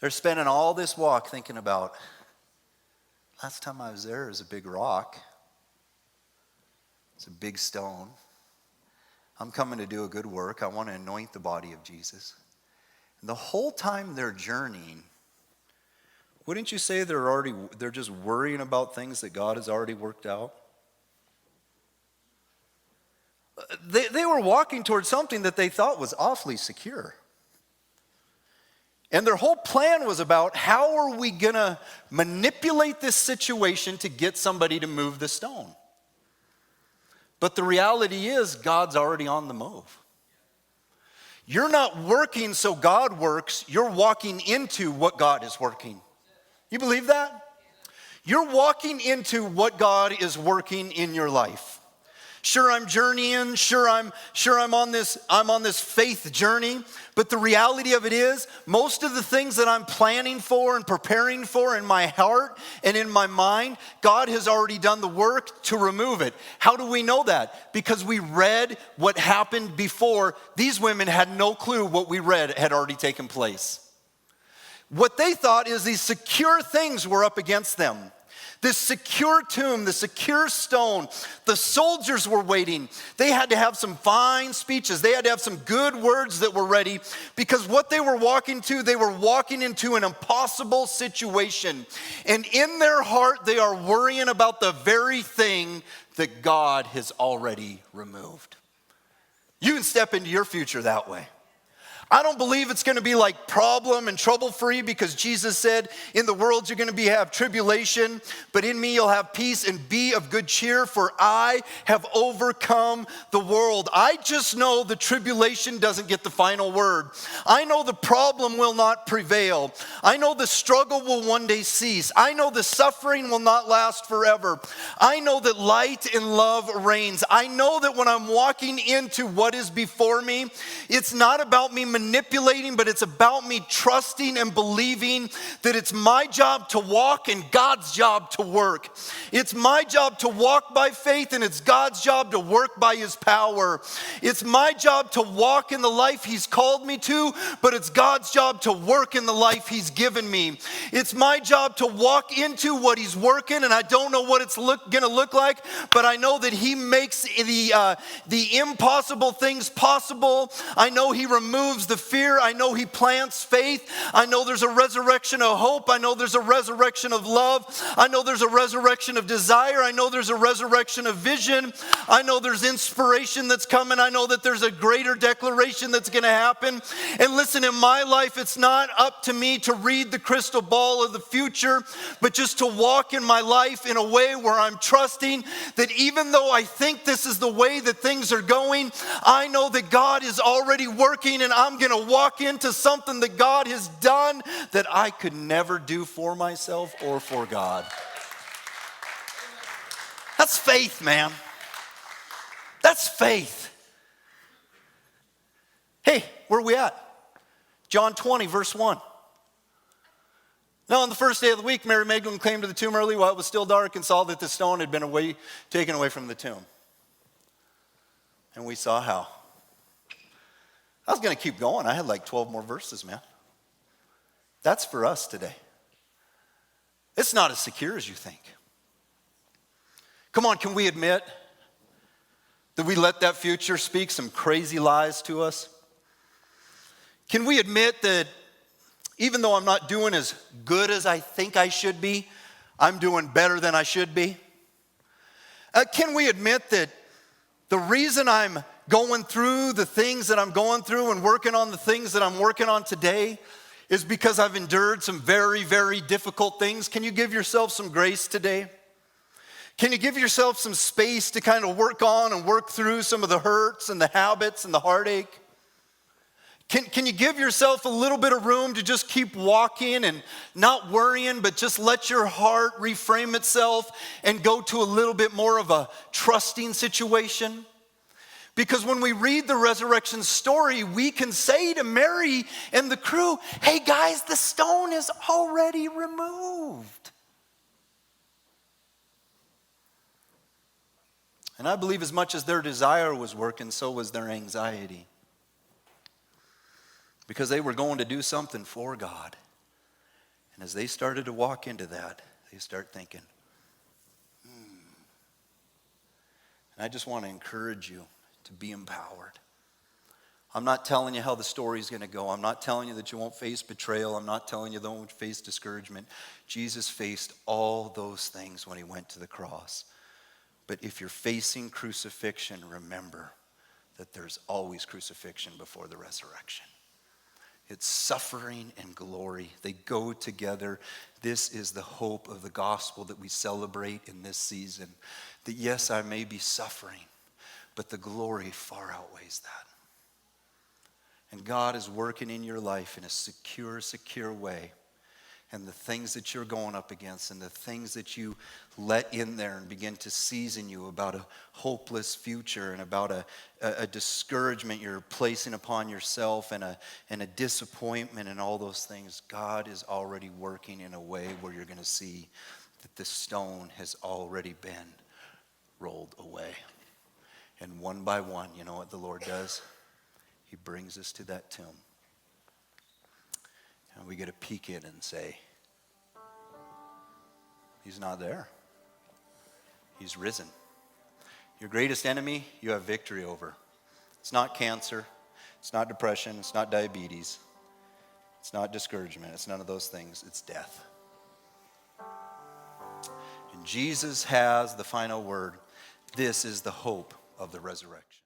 They're spending all this walk thinking about, last time I was there was a big rock. It's a big stone. I'm coming to do a good work. I want to anoint the body of Jesus. And the whole time they're journeying, wouldn't you say they're just worrying about things that God has already worked out? They were walking towards something that they thought was awfully secure. And their whole plan was about how are we going to manipulate this situation to get somebody to move the stone. But the reality is God's already on the move. You're not working so God works. You're walking into what God is working. You believe that? You're walking into what God is working in your life. Sure, I'm journeying. Sure, I'm on this faith journey. But the reality of it is, most of the things that I'm planning for and preparing for in my heart and in my mind, God has already done the work to remove it. How do we know that? Because we read what happened before. These women had no clue what we read had already taken place. What they thought is these secure things were up against them. This secure tomb, the secure stone, the soldiers were waiting. They had to have some fine speeches. They had to have some good words that were ready because what they were walking into an impossible situation. And in their heart, they are worrying about the very thing that God has already removed. You can step into your future that way. I don't believe it's going to be like problem and trouble free because Jesus said in the world you're going to have tribulation, but in me you'll have peace and be of good cheer for I have overcome the world. I just know the tribulation doesn't get the final word. I know the problem will not prevail. I know the struggle will one day cease. I know the suffering will not last forever. I know that light and love reigns. I know that when I'm walking into what is before me, it's not about me manipulating, but it's about me trusting and believing that it's my job to walk and God's job to work. It's my job to walk by faith and it's God's job to work by his power. It's my job to walk in the life he's called me to, but it's God's job to work in the life he's given me. It's my job to walk into what he's working, and I don't know what it's going to look like, but I know that he makes the impossible things possible. I know he removes the fear. I know he plants faith. I know there's a resurrection of hope. I know there's a resurrection of love. I know there's a resurrection of desire. I know there's a resurrection of vision. I know there's inspiration that's coming. I know that there's a greater declaration that's going to happen. And listen, in my life, it's not up to me to read the crystal ball of the future, but just to walk in my life in a way where I'm trusting that even though I think this is the way that things are going, I know that God is already working and I'm going to walk into something that God has done that I could never do for myself or for God. That's faith, man. That's faith. Hey, where are we at? John 20, verse 1. Now, on the first day of the week, Mary Magdalene came to the tomb early while it was still dark and saw that the stone had been taken away from the tomb. And we saw how. I was going to keep going. I had like 12 more verses, man. That's for us today. It's not as secure as you think. Come on, can we admit that we let that future speak some crazy lies to us? Can we admit that even though I'm not doing as good as I think I should be, I'm doing better than I should be? Can we admit that the reason I'm going through the things that I'm going through and working on the things that I'm working on today is because I've endured some very, very difficult things? Can you give yourself some grace today? Can you give yourself some space to kind of work on and work through some of the hurts and the habits and the heartache? Can you give yourself a little bit of room to just keep walking and not worrying, but just let your heart reframe itself and go to a little bit more of a trusting situation? Because when we read the resurrection story, we can say to Mary and the crew, hey guys, the stone is already removed. And I believe as much as their desire was working, so was their anxiety. Because they were going to do something for God. And as they started to walk into that, they start thinking, And I just want to encourage you to be empowered. I'm not telling you how the story's going to go. I'm not telling you that you won't face betrayal. I'm not telling you that you won't face discouragement. Jesus faced all those things when he went to the cross. But if you're facing crucifixion, remember that there's always crucifixion before the resurrection. It's suffering and glory. They go together. This is the hope of the gospel that we celebrate in this season. That yes, I may be suffering, but the glory far outweighs that. And God is working in your life in a secure way. And the things that you're going up against and the things that you let in there and begin to season you about a hopeless future and about a discouragement you're placing upon yourself and a disappointment and all those things, God is already working in a way where you're going to see that the stone has already been rolled away. And one by one, you know what the Lord does? He brings us to that tomb. And we get a peek in and say, he's not there. He's risen. Your greatest enemy, you have victory over. It's not cancer. It's not depression. It's not diabetes. It's not discouragement. It's none of those things. It's death. And Jesus has the final word. This is the hope of the resurrection.